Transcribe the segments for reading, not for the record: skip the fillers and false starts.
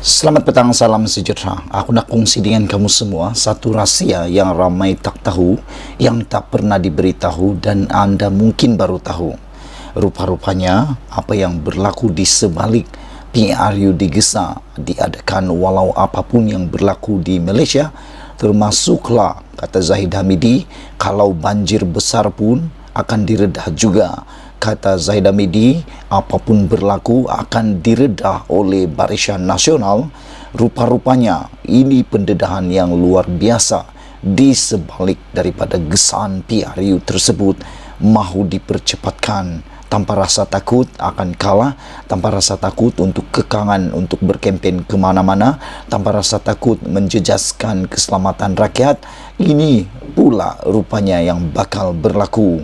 Selamat petang, salam sejahtera. Aku nak kongsi dengan kamu semua satu rahsia yang ramai tak tahu, yang tak pernah diberitahu dan anda mungkin baru tahu. Rupa-rupanya apa yang berlaku di sebalik PRU digesa diadakan walau apapun yang berlaku di Malaysia, termasuklah kata Zahid Hamidi, kalau banjir besar pun akan diredah juga. Kata Zahid Hamidi, apapun berlaku akan diredah oleh Barisan Nasional. Rupa-rupanya ini pendedahan yang luar biasa di sebalik daripada gesaan PRU tersebut mahu dipercepatkan tanpa rasa takut akan kalah, tanpa rasa takut untuk kekangan untuk berkempen ke mana-mana, tanpa rasa takut menjejaskan keselamatan rakyat. Ini pula rupanya yang bakal berlaku.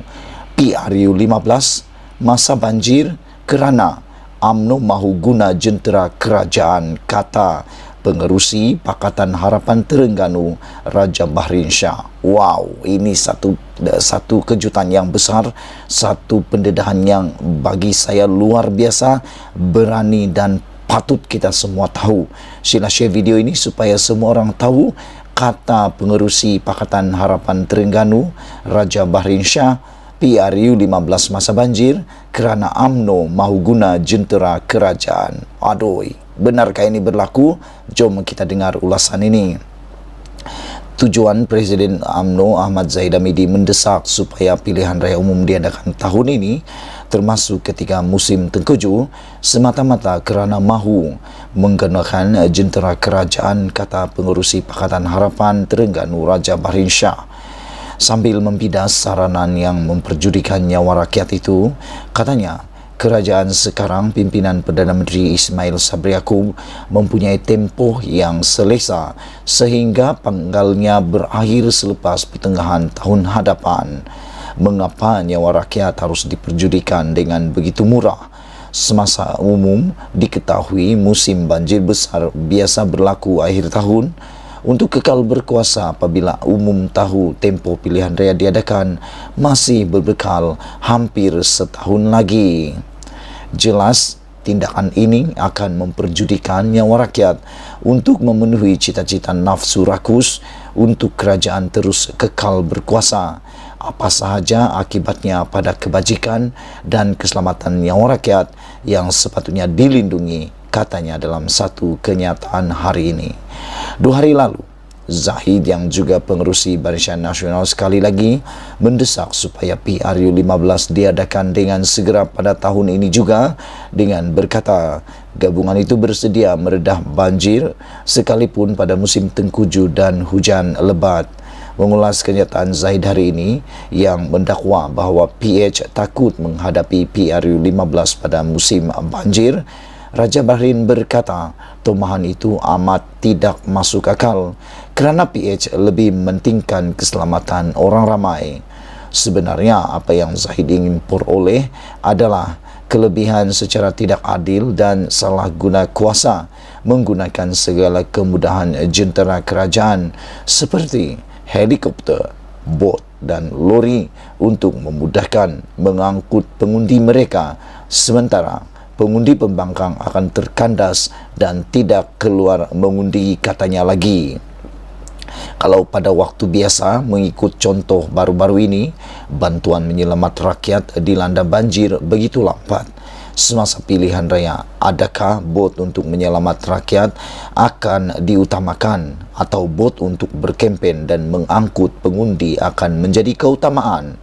PRU 15 masa banjir kerana UMNO mahu guna jentera kerajaan, kata pengerusi Pakatan Harapan Terengganu Raja Bahrin Shah. Wow, ini satu kejutan yang besar, satu pendedahan yang bagi saya luar biasa, berani dan patut kita semua tahu. Sila share video ini supaya semua orang tahu, kata pengerusi Pakatan Harapan Terengganu Raja Bahrin Shah. PRU 15 masa banjir kerana UMNO mahu guna jentera kerajaan. Aduh, benarkah ini berlaku? Jom kita dengar ulasan ini. Tujuan Presiden UMNO Ahmad Zahid Hamidi mendesak supaya pilihan raya umum diadakan tahun ini, termasuk ketika musim tengkujuh, semata-mata kerana mahu menggunakan jentera kerajaan, kata pengerusi Pakatan Harapan Terengganu Raja Bahrin Shah. Sambil membidas saranan yang memperjudikan nyawa rakyat itu, katanya, kerajaan sekarang pimpinan Perdana Menteri Ismail Sabri Yaakob mempunyai tempoh yang selesa sehingga panggalnya berakhir selepas pertengahan tahun hadapan. Mengapa nyawa rakyat harus diperjudikan dengan begitu murah? Semasa umum diketahui musim banjir besar biasa berlaku akhir tahun. Untuk kekal berkuasa apabila umum tahu tempoh pilihan raya diadakan masih berbekal hampir setahun lagi. Jelas tindakan ini akan memperjudikan nyawa rakyat untuk memenuhi cita-cita nafsu rakus untuk kerajaan terus kekal berkuasa. Apa sahaja akibatnya pada kebajikan dan keselamatan nyawa rakyat yang sepatutnya dilindungi, katanya dalam satu kenyataan hari ini. 2 hari lalu, Zahid yang juga pengerusi Barisan Nasional sekali lagi mendesak supaya PRU 15 diadakan dengan segera pada tahun ini juga, dengan berkata gabungan itu bersedia meredah banjir sekalipun pada musim tengkujuh dan hujan lebat. Mengulas kenyataan Zahid hari ini yang mendakwa bahawa PH takut menghadapi PRU 15 pada musim banjir, Raja Bahrin berkata tomahan itu amat tidak masuk akal kerana PH lebih mementingkan keselamatan orang ramai. Sebenarnya apa yang Zahid ingin peroleh adalah kelebihan secara tidak adil dan salah guna kuasa menggunakan segala kemudahan jentera kerajaan seperti helikopter, bot dan lori untuk memudahkan mengangkut pengundi mereka, sementara pengundi pembangkang akan terkandas dan tidak keluar mengundi, katanya lagi. Kalau pada waktu biasa, mengikut contoh baru-baru ini, bantuan menyelamat rakyat dilanda banjir begitu lambat. Semasa pilihan raya, adakah bot untuk menyelamat rakyat akan diutamakan atau bot untuk berkempen dan mengangkut pengundi akan menjadi keutamaan?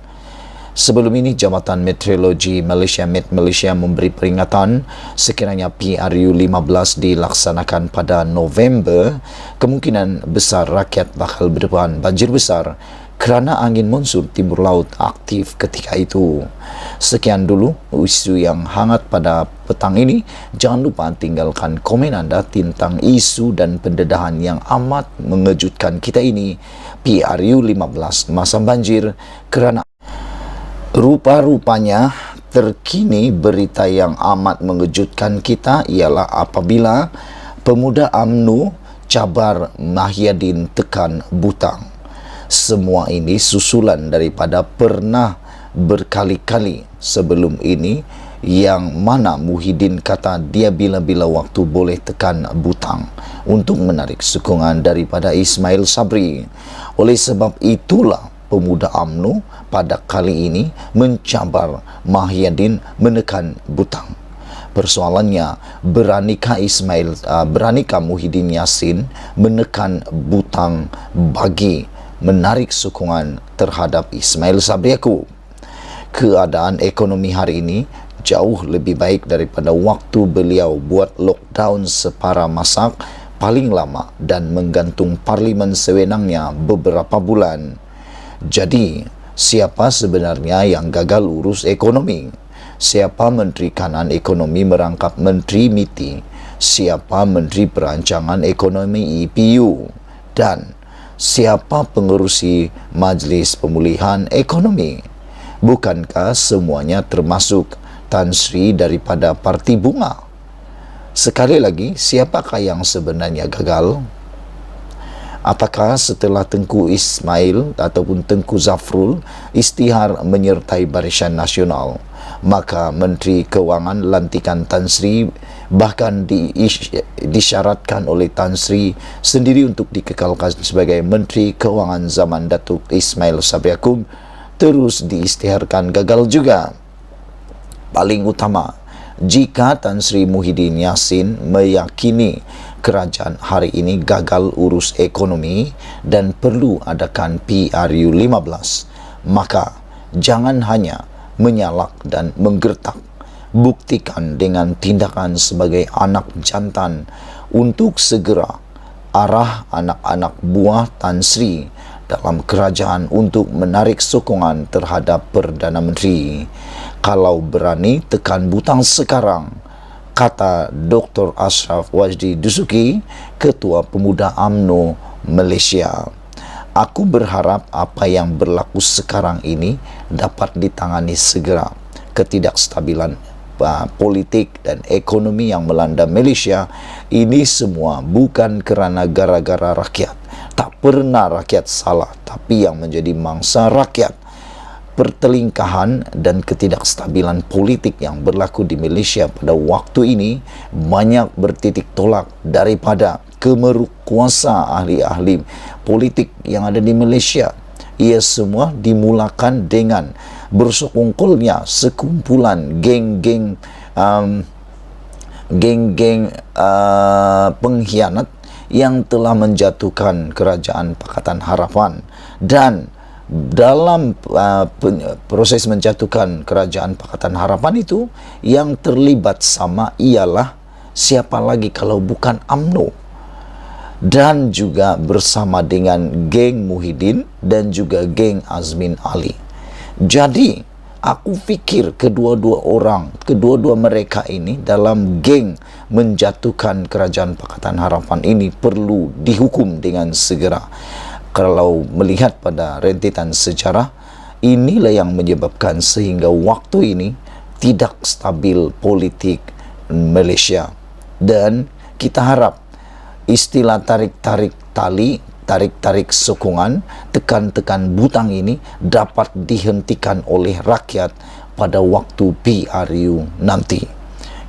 Sebelum ini, Jabatan Meteorologi Malaysia Met Malaysia memberi peringatan sekiranya PRU 15 dilaksanakan pada November, kemungkinan besar rakyat bakal berdepan banjir besar kerana angin monsun timur laut aktif ketika itu. Sekian dulu isu yang hangat pada petang ini. Jangan lupa tinggalkan komen anda tentang isu dan pendedahan yang amat mengejutkan kita ini. PRU 15 masa banjir kerana rupa-rupanya terkini berita yang amat mengejutkan kita ialah apabila pemuda UMNO cabar Mahyadin tekan butang. Semua ini susulan daripada pernah berkali-kali sebelum ini yang mana Muhyiddin kata dia bila-bila waktu boleh tekan butang untuk menarik sokongan daripada Ismail Sabri. Oleh sebab itulah pemuda UMNO pada kali ini mencabar Muhyiddin menekan butang. Persoalannya, beranikah Muhyiddin Yassin menekan butang bagi menarik sokongan terhadap Ismail Sabri Yaakob? Keadaan ekonomi hari ini jauh lebih baik daripada waktu beliau buat lockdown separa masak paling lama dan menggantung parlimen sewenangnya beberapa bulan. Jadi, siapa sebenarnya yang gagal urus ekonomi? Siapa Menteri Kanan Ekonomi merangkap Menteri MITI? Siapa Menteri Perancangan Ekonomi EPU? Dan siapa pengerusi Majlis Pemulihan Ekonomi? Bukankah semuanya termasuk Tan Sri daripada Parti Bunga? Sekali lagi, siapakah yang sebenarnya gagal? Apakah setelah Tengku Ismail ataupun Tengku Zafrul isytihar menyertai Barisan Nasional, maka Menteri Kewangan lantikan Tan Sri bahkan disyaratkan oleh Tan Sri sendiri untuk dikekalkan sebagai Menteri Kewangan zaman Datuk Ismail Sabri Yaakob terus diisytiharkan gagal juga. Paling utama, jika Tan Sri Muhyiddin Yassin meyakini kerajaan hari ini gagal urus ekonomi dan perlu adakan PRU 15, maka jangan hanya menyalak dan menggertak, buktikan dengan tindakan sebagai anak jantan untuk segera arah anak-anak buah Tan Sri dalam kerajaan untuk menarik sokongan terhadap Perdana Menteri. Kalau berani tekan butang sekarang, kata Dr. Ashraf Wajdi Dusuki, Ketua Pemuda UMNO Malaysia. Aku berharap apa yang berlaku sekarang ini dapat ditangani segera. Ketidakstabilan politik dan ekonomi yang melanda Malaysia ini semua bukan kerana gara-gara rakyat. Tak pernah rakyat salah, tapi yang menjadi mangsa rakyat. Pertelingkahan dan ketidakstabilan politik yang berlaku di Malaysia pada waktu ini banyak bertitik tolak daripada kemeruk kuasa ahli-ahli politik yang ada di Malaysia. Ia semua dimulakan dengan bersekongkolnya sekumpulan geng-geng pengkhianat yang telah menjatuhkan kerajaan Pakatan Harapan. Dan dalam proses menjatuhkan kerajaan Pakatan Harapan itu, yang terlibat sama ialah siapa lagi kalau bukan UMNO, dan juga bersama dengan geng Muhyiddin dan juga geng Azmin Ali. Jadi aku fikir kedua-dua mereka ini dalam geng menjatuhkan kerajaan Pakatan Harapan ini perlu dihukum dengan segera. Kalau melihat pada rentetan sejarah, inilah yang menyebabkan sehingga waktu ini tidak stabil politik Malaysia. Dan kita harap istilah tarik-tarik tali, tarik-tarik sokongan, tekan-tekan butang ini dapat dihentikan oleh rakyat pada waktu PRU nanti.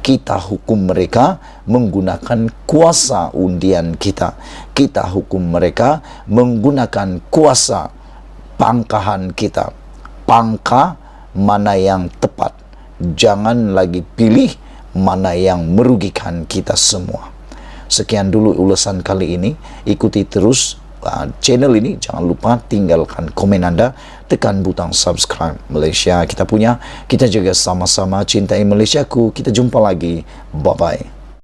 Kita hukum mereka menggunakan kuasa undian kita. Kita hukum mereka menggunakan kuasa pangkahan kita. Pangkah mana yang tepat. Jangan lagi pilih mana yang merugikan kita semua. Sekian dulu ulasan kali ini. Ikuti terus channel ini. Jangan lupa tinggalkan komen Anda, tekan butang subscribe. Malaysia kita punya, kita juga sama-sama cintai Malaysiaku. Kita jumpa lagi, bye bye.